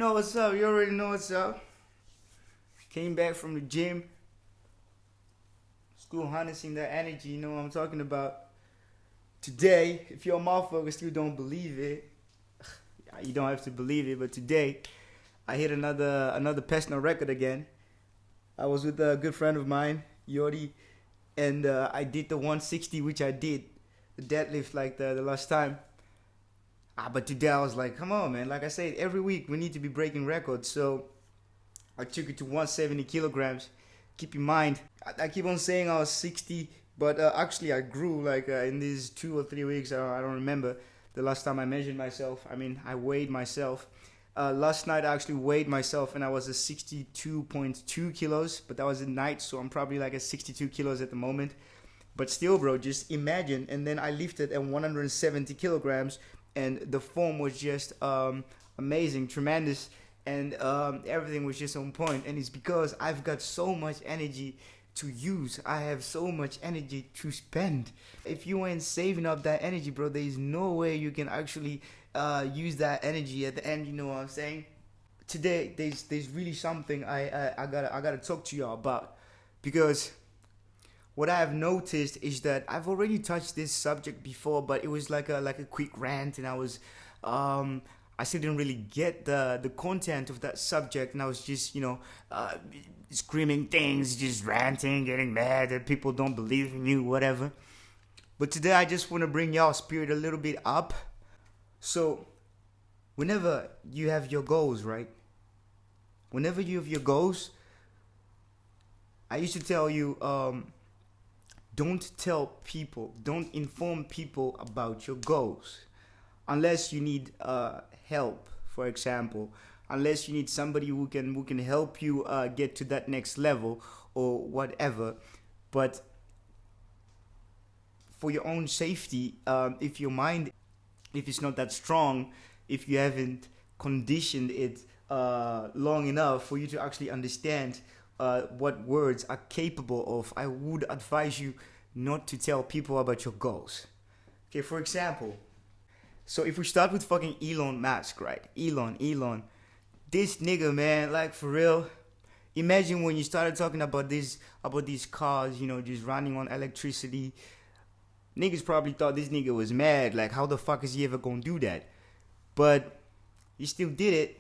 know what's up. You already know what's up. Came back from the gym. School harnessing that energy. You know what I'm talking about. Today, if your motherfucker still don't believe it, you don't have to believe it. But today, I hit another personal record again. I was with a good friend of mine, Yori, and I did the 160, which I did the deadlift like the last time. But today I was like, come on, man. Like I said, every week we need to be breaking records. So I took it to 170 kilograms. Keep in mind, I keep on saying I was 60, but actually I grew like in these 2 or 3 weeks. I don't remember the last time I measured myself. I weighed myself. Last night I actually weighed myself and I was at 62.2 kilos, but that was at night, so I'm probably like at 62 kilos at the moment. But still, bro, just imagine. And then I lifted at 170 kilograms, and the form was just amazing, tremendous, and everything was just on point. And it's because I've got so much energy to use. I have so much energy to spend. If you ain't saving up that energy, bro, there is no way you can actually use that energy at the end. You know what I'm saying? Today, there's really something I gotta talk to y'all about, because what I have noticed is that I've already touched this subject before, but it was like a quick rant, and I still didn't really get the content of that subject, and I was just screaming things, just ranting, getting mad that people don't believe in you, whatever. But today I just want to bring y'all spirit a little bit up. So whenever you have your goals, right? Whenever you have your goals, I used to tell you, don't inform people about your goals unless you need help, for example, unless you need somebody who can help you get to that next level or whatever. But for your own safety, if your mind, if it's not that strong, if you haven't conditioned it long enough for you to actually understand what words are capable of, I would advise you not to tell people about your goals. Okay, for example, so if we start with fucking Elon Musk, right? Elon. This nigga, man, like for real. Imagine when you started talking about these cars, just running on electricity. Niggas probably thought this nigga was mad. Like, how the fuck is he ever gonna do that? But he still did it.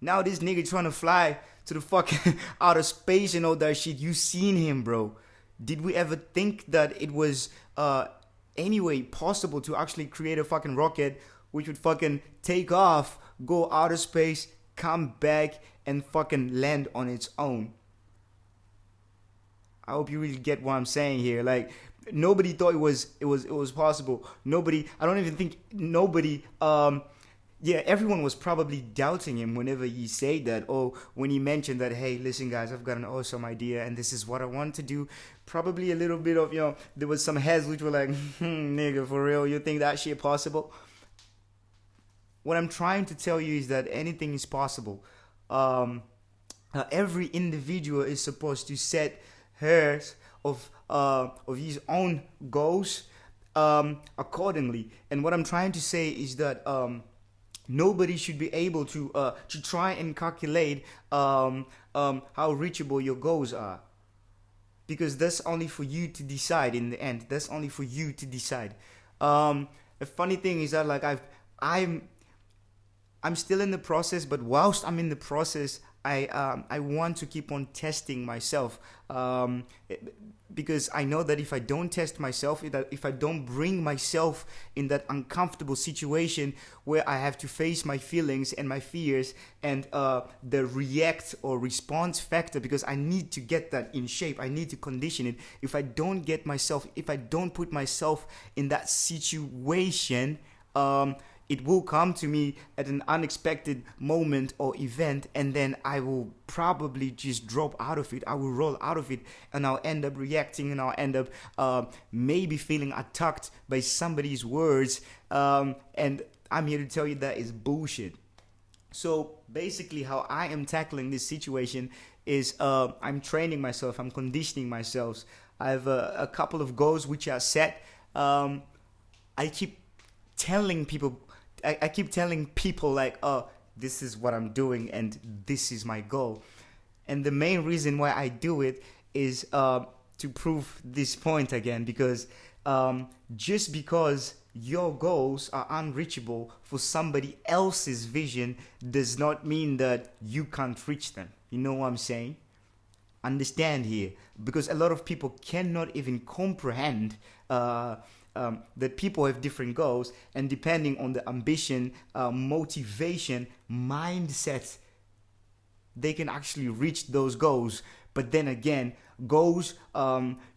Now this nigga trying to fly to the fucking outer space and all that shit. You seen him, bro. Did we ever think that it was anyway possible to actually create a fucking rocket which would fucking take off, go outer space, come back, and fucking land on its own? I hope you really get what I'm saying here. Like, nobody thought it was possible. Everyone was probably doubting him whenever he said that, or when he mentioned that, hey, listen guys, I've got an awesome idea and this is what I want to do. Probably a little bit of, there was some heads which were like, nigga, for real, you think that shit possible? What I'm trying to tell you is that anything is possible. Every individual is supposed to set hers of his own goals accordingly. And what I'm trying to say is that nobody should be able to try and calculate how reachable your goals are, because that's only for you to decide in the end. That's only for you to decide. The funny thing is that like I'm still in the process, but whilst I'm in the process, I want to keep on testing myself, because I know that if I don't test myself, if I don't bring myself in that uncomfortable situation where I have to face my feelings and my fears and the react or response factor, because I need to get that in shape, I need to condition it. If I don't put myself in that situation, it will come to me at an unexpected moment or event, and then I will probably just drop out of it. I will roll out of it, and I'll end up reacting, and I'll end up maybe feeling attacked by somebody's words. And I'm here to tell you that is bullshit. So basically how I am tackling this situation is I'm training myself, I'm conditioning myself. I have a couple of goals which are set. I keep telling people like, this is what I'm doing, and this is my goal. And the main reason why I do it is to prove this point again, because just because your goals are unreachable for somebody else's vision does not mean that you can't reach them. You know what I'm saying? Understand here, because a lot of people cannot even comprehend that people have different goals, and depending on the ambition, motivation, mindset, they can actually reach those goals. But then again, goals,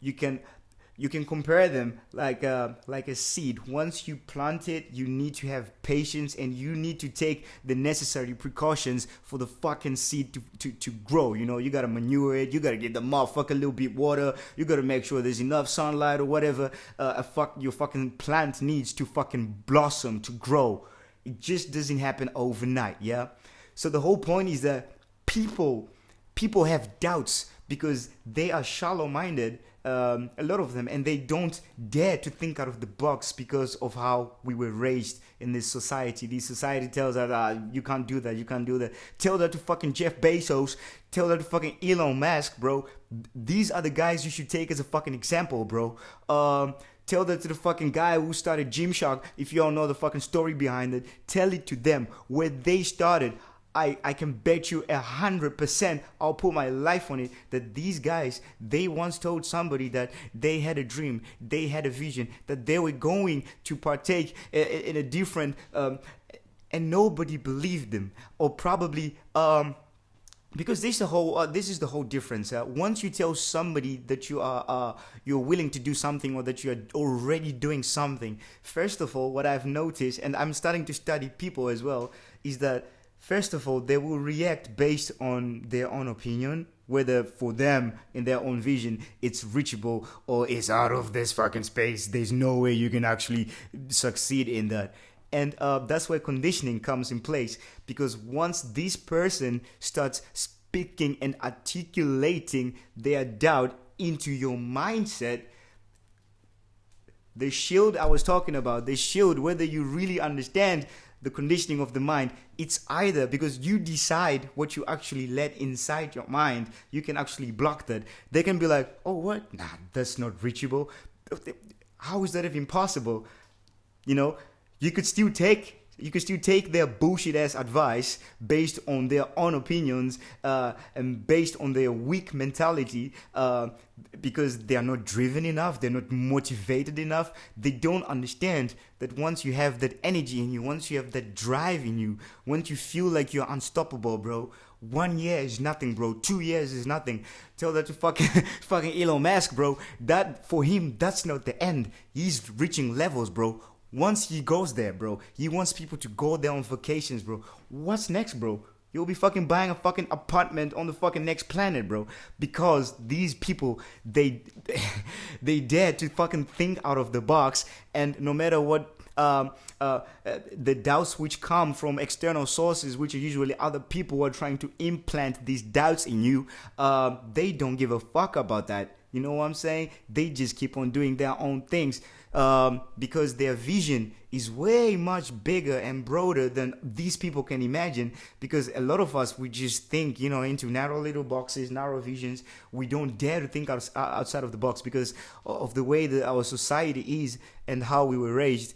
you can compare them like a seed. Once you plant it, you need to have patience, and you need to take the necessary precautions for the fucking seed to grow. You know, you gotta manure it, you gotta give the motherfucker a little bit water, you gotta make sure there's enough sunlight or whatever your fucking plant needs to fucking blossom, to grow. It just doesn't happen overnight, yeah? So the whole point is that people have doubts because they are shallow-minded, a lot of them, and they don't dare to think out of the box because of how we were raised in this society. This society tells us, you can't do that, you can't do that. Tell that to fucking Jeff Bezos, tell that to fucking Elon Musk, bro. These are the guys you should take as a fucking example, bro. Tell that to the fucking guy who started Gymshark. If you all know the fucking story behind it, tell it to them where they started. I can bet you 100%, I'll put my life on it, that these guys, they once told somebody that they had a dream, they had a vision, that they were going to partake in a different, and nobody believed them. Or probably, because this is the whole difference. Once you tell somebody that you're willing to do something, or that you're already doing something, first of all, what I've noticed, and I'm starting to study people as well, is that first of all, they will react based on their own opinion, whether for them, in their own vision, it's reachable or it's out of this fucking space. There's no way you can actually succeed in that. And that's where conditioning comes in place. Because once this person starts speaking and articulating their doubt into your mindset, the shield I was talking about, the shield, whether you really understand the conditioning of the mind, it's either because you decide what you actually let inside your mind, you can actually block that. They can be like, oh, what? Nah, that's not reachable. How is that even possible? You know, you could still take their bullshit ass advice based on their own opinions and based on their weak mentality, because they are not driven enough, they're not motivated enough. They don't understand that once you have that energy in you, once you have that drive in you, once you feel like you're unstoppable, bro, 1 year is nothing, bro. 2 years is nothing. Tell that to fucking Elon Musk, bro. That, for him, that's not the end. He's reaching levels, bro. Once he goes there, bro, he wants people to go there on vacations, bro. What's next, bro? You'll be fucking buying a fucking apartment on the fucking next planet, bro. Because these people, they dare to fucking think out of the box, and no matter what the doubts which come from external sources, which are usually other people who are trying to implant these doubts in you, they don't give a fuck about that. You know what I'm saying? They just keep on doing their own things. Because their vision is way much bigger and broader than these people can imagine. Because a lot of us, we just think, into narrow little boxes, narrow visions. We don't dare to think outside of the box because of the way that our society is and how we were raised.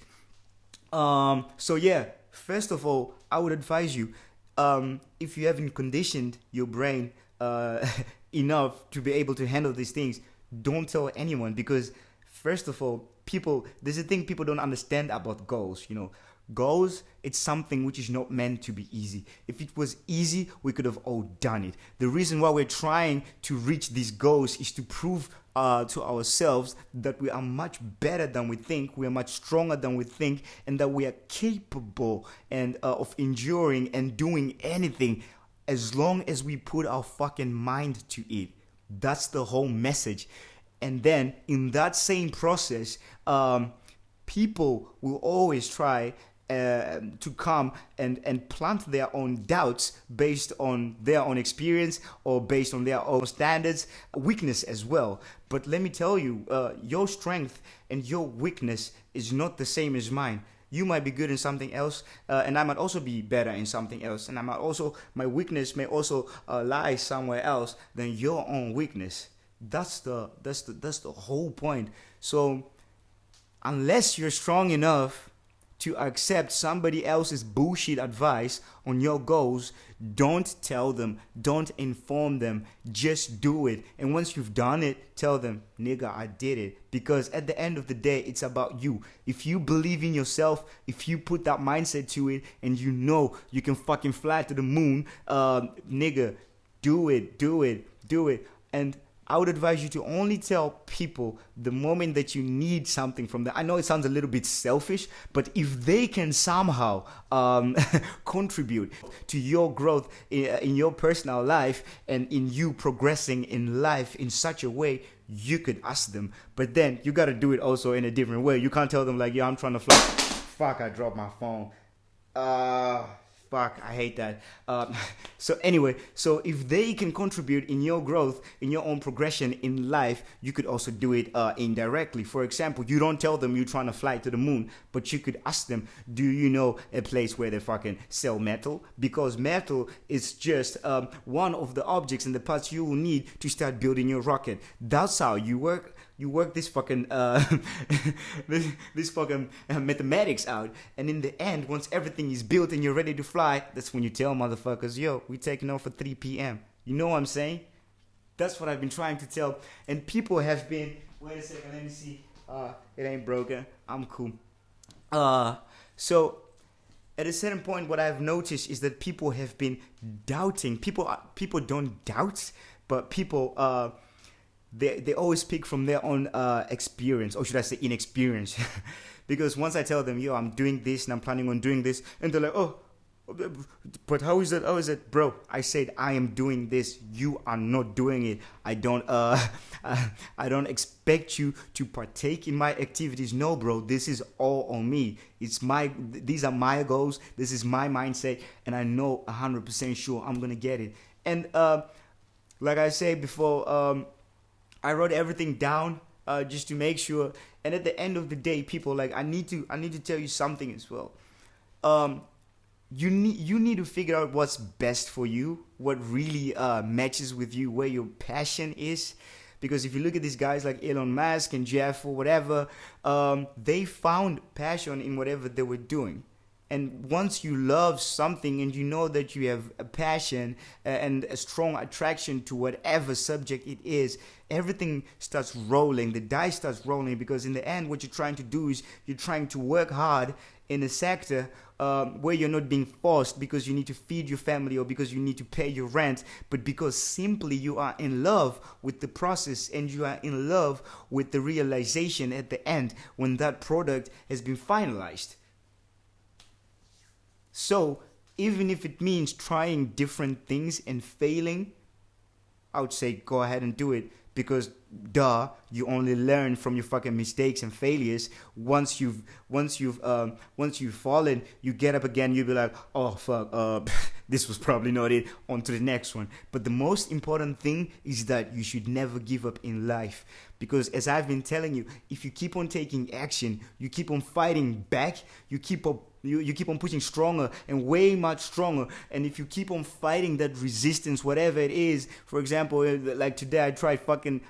So yeah, first of all, I would advise you, if you haven't conditioned your brain enough to be able to handle these things, don't tell anyone. Because first of all, there's a thing people don't understand about goals. Goals, it's something which is not meant to be easy. If it was easy, we could have all done it. The reason why we're trying to reach these goals is to prove to ourselves that we are much better than we think, we are much stronger than we think, and that we are capable and of enduring and doing anything as long as we put our fucking mind to it. That's the whole message. And then in that same process, people will always try to come and plant their own doubts based on their own experience or based on their own standards, weakness as well. But let me tell you, your strength and your weakness is not the same as mine. You might be good in something else, and I might also be better in something else, and my weakness may also lie somewhere else than your own weakness. That's the whole point. So unless you're strong enough to accept somebody else's bullshit advice on your goals, don't tell them, don't inform them, just do it. And once you've done it, tell them, nigga, I did it. Because at the end of the day, it's about you. If you believe in yourself, if you put that mindset to it, and you know you can fucking fly to the moon, nigga, do it. And I would advise you to only tell people the moment that you need something from them. I know it sounds a little bit selfish, but if they can somehow contribute to your growth in your personal life and in you progressing in life in such a way, you could ask them. But then you got to do it also in a different way. You can't tell them like, yeah, I'm trying to fly. Fuck, I dropped my phone. Fuck, I hate that. So anyway, so if they can contribute in your growth, in your own progression in life, you could also do it indirectly. For example, you don't tell them you're trying to fly to the moon, but you could ask them, do you know a place where they fucking sell metal? Because metal is just one of the objects and the parts you will need to start building your rocket. That's how you work. You work this fucking this fucking mathematics out, and in the end, once everything is built and you're ready to fly, that's when you tell motherfuckers, yo, we taking off at 3 p.m. You know what I'm saying? That's what I've been trying to tell, and people have been. Wait a second, let me see. It ain't broken. I'm cool. So at a certain point, what I've noticed is that people have been doubting. People don't doubt, but people They always speak from their own experience, or should I say inexperience. Because once I tell them, yo, I'm doing this and I'm planning on doing this, and they're like, oh, but how is it? How is it? Bro, I said I am doing this. You are not doing it. I don't expect you to partake in my activities. No, bro, this is all on me. These are my goals. This is my mindset, and I know 100% sure I'm going to get it. And like I said before, I wrote everything down just to make sure. And at the end of the day, people, like, I need to tell you something as well. You need to figure out what's best for you, what really matches with you, where your passion is. Because if you look at these guys like Elon Musk and Jeff or whatever, they found passion in whatever they were doing. And once you love something and you know that you have a passion and a strong attraction to whatever subject it is, everything starts rolling. The dice starts rolling, because in the end, what you're trying to do is you're trying to work hard in a sector where you're not being forced because you need to feed your family or because you need to pay your rent, but because simply you are in love with the process and you are in love with the realization at the end when that product has been finalized. So even if it means trying different things and failing, I would say go ahead and do it, because you only learn from your fucking mistakes and failures. Once you've fallen, you get up again, you'll be like, oh fuck, this was probably not it, on to the next one. But the most important thing is that you should never give up in life, because as I've been telling you, if you keep on taking action, you keep on fighting back, you keep on pushing stronger and way much stronger. And if you keep on fighting that resistance, whatever it is, for example, like today I tried fucking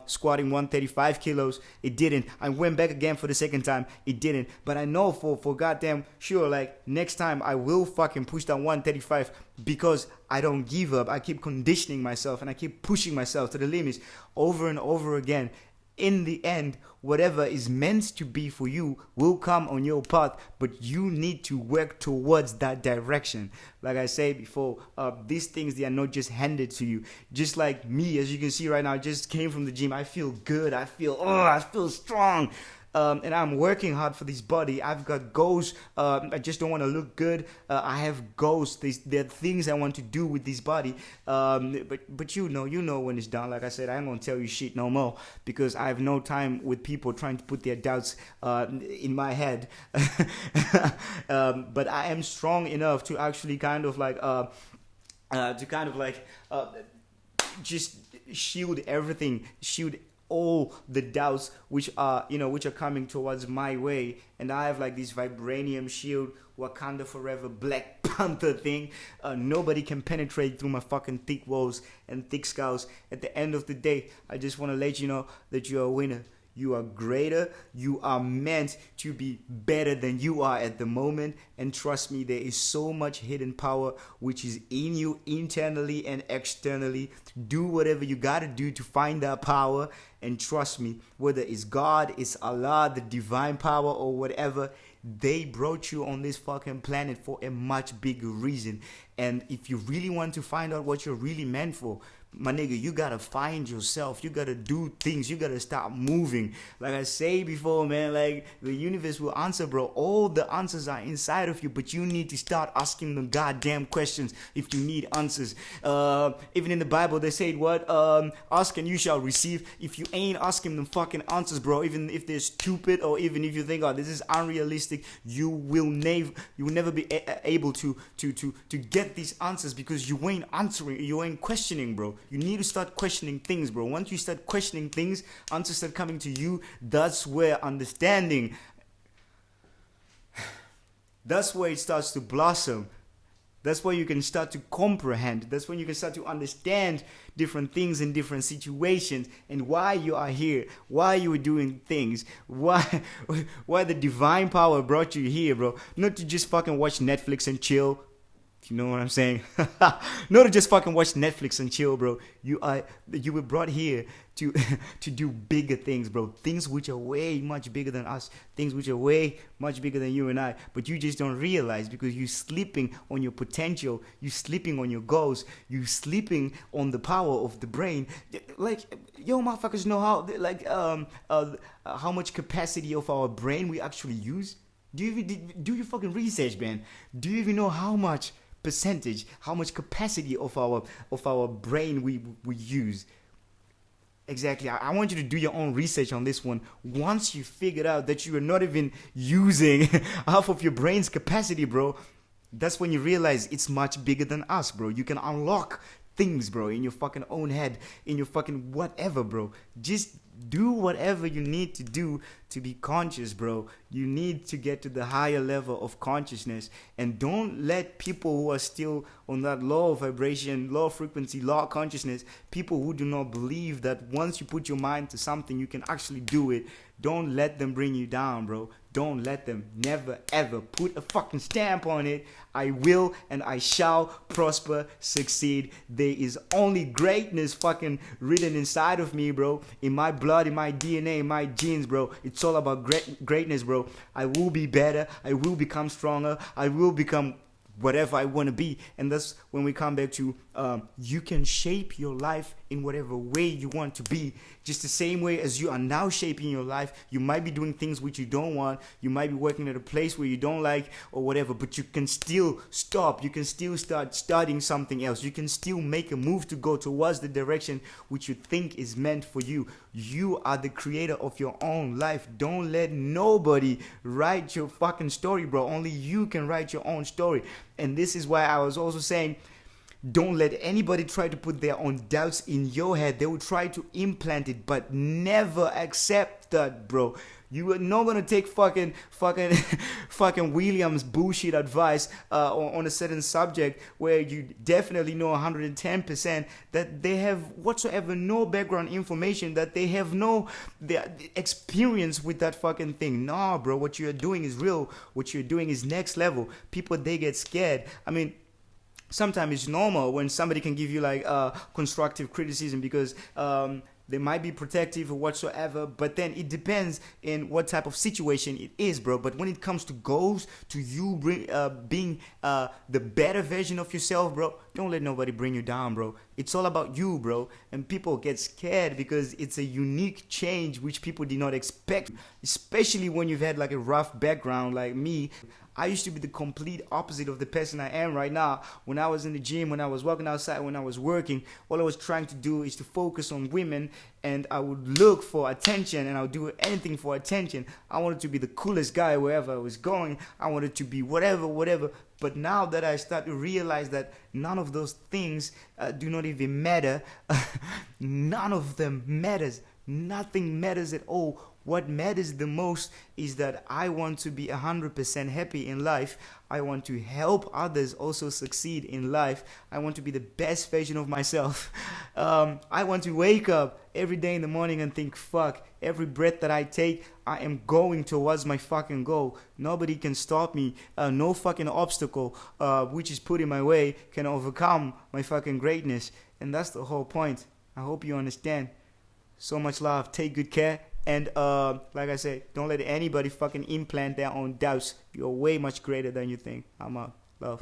squatting 135 kilos. It didn't. I went back again for the second time. It didn't. But I know for goddamn sure, like, next time I will fucking push that 135, because I don't give up. I keep conditioning myself and I keep pushing myself to the limits over and over again. In the end, whatever is meant to be for you will come on your path, but you need to work towards that direction. Like I said before, these things, they are not just handed to you. Just like me, as you can see right now, I just came from the gym. I feel good. I feel strong. And I'm working hard for this body. I've got goals. I just don't want to look good. I have goals. There are things I want to do with this body. But you know when it's done. Like I said, I ain't gonna tell you shit no more, because I have no time with people trying to put their doubts in my head. But I am strong enough to actually kind of like just shield everything, shield all the doubts which are coming towards my way. And I have like this vibranium shield, Wakanda forever, Black Panther thing. Nobody can penetrate through my fucking thick walls and thick skulls. At the end of the day, I just want to let you know that you're a winner. You are greater. You are meant to be better than you are at the moment. And trust me, there is so much hidden power which is in you internally and externally. Do whatever you gotta do to find that power. And trust me, whether it's God, it's Allah, the divine power, or whatever, they brought you on this fucking planet for a much bigger reason. And if you really want to find out what you're really meant for, my nigga, you gotta find yourself. You gotta do things. You gotta start moving. Like I say before, man, like the universe will answer, bro. All the answers are inside of you, but you need to start asking them goddamn questions if you need answers. Even in the Bible, they say what? Ask and you shall receive. If you ain't asking them fucking answers, bro, even if they're stupid, or even if you think, oh, this is unrealistic, you will never be able to get these answers, because you ain't answering, you ain't questioning, bro. You need to start questioning things, bro. Once you start questioning things, answers start coming to you. That's where understanding, that's where it starts to blossom. That's where you can start to comprehend. That's when you can start to understand different things in different situations, and why you are here, why you are doing things, why the divine power brought you here, bro. Not to just fucking watch Netflix and chill. You know what I'm saying? Not to just fucking watch Netflix and chill, bro. You were brought here to do bigger things, bro. Things which are way much bigger than us. Things which are way much bigger than you and I. But you just don't realize, because you're sleeping on your potential. You're sleeping on your goals. You're sleeping on the power of the brain. Like, yo, motherfuckers know how much capacity of our brain we actually use? Do you fucking research, man? Do you even know how much percentage, how much capacity of our brain we use? Exactly. I want you to do your own research on this one. Once you figured out that you are not even using half of your brain's capacity, bro, that's when you realize it's much bigger than us, bro. You can unlock things, bro, in your fucking own head, in your fucking whatever, bro. Just do whatever you need to do to be conscious, bro. You need to get to the higher level of consciousness, and don't let people who are still on that low vibration, low frequency, low consciousness, people who do not believe that once you put your mind to something, you can actually do it. Don't let them bring you down, bro. Don't let them. Never ever put a fucking stamp on it. I will and I shall prosper, succeed. There is only greatness fucking written inside of me, bro. In my blood, in my DNA, in my genes, bro. It's all about greatness, bro. I will be better. I will become stronger. I will become whatever I want to be. And that's when we come back to you can shape your life in whatever way you want to be. Just the same way as you are now shaping your life. You might be doing things which you don't want. You might be working at a place where you don't like or whatever, but you can still stop. You can still start studying something else. You can still make a move to go towards the direction which you think is meant for you. You are the creator of your own life. Don't let nobody write your fucking story, bro. Only you can write your own story. And this is why I was also saying, don't let anybody try to put their own doubts in your head. They will try to implant it, but never accept that, bro. You are not gonna take fucking Williams bullshit advice on a certain subject where you definitely know 110% that they have whatsoever no background information, that they have no experience with that fucking thing. Nah, bro, what you are doing is real. What you're doing is next level. People, they get scared. I mean, sometimes it's normal when somebody can give you like constructive criticism, because they might be protective or whatsoever, but then it depends in what type of situation it is, bro. But when it comes to goals, to you being the better version of yourself, bro, don't let nobody bring you down, bro. It's all about you, bro. And people get scared because it's a unique change which people did not expect, especially when you've had like a rough background like me. I used to be the complete opposite of the person I am right now. When I was in the gym, when I was walking outside, when I was working, all I was trying to do is to focus on women, and I would look for attention, and I would do anything for attention. I wanted to be the coolest guy wherever I was going. I wanted to be whatever. But now that I start to realize that none of those things do not even matter, none of them matters. Nothing matters at all. What matters the most is that I want to be 100% happy in life. I want to help others also succeed in life. I want to be the best version of myself. I want to wake up every day in the morning and think, fuck, every breath that I take, I am going towards my fucking goal. Nobody can stop me. No fucking obstacle which is put in my way can overcome my fucking greatness. And that's the whole point. I hope you understand. So much love. Take good care. And like I said, don't let anybody fucking implant their own doubts. You're way much greater than you think. I'm out. Love.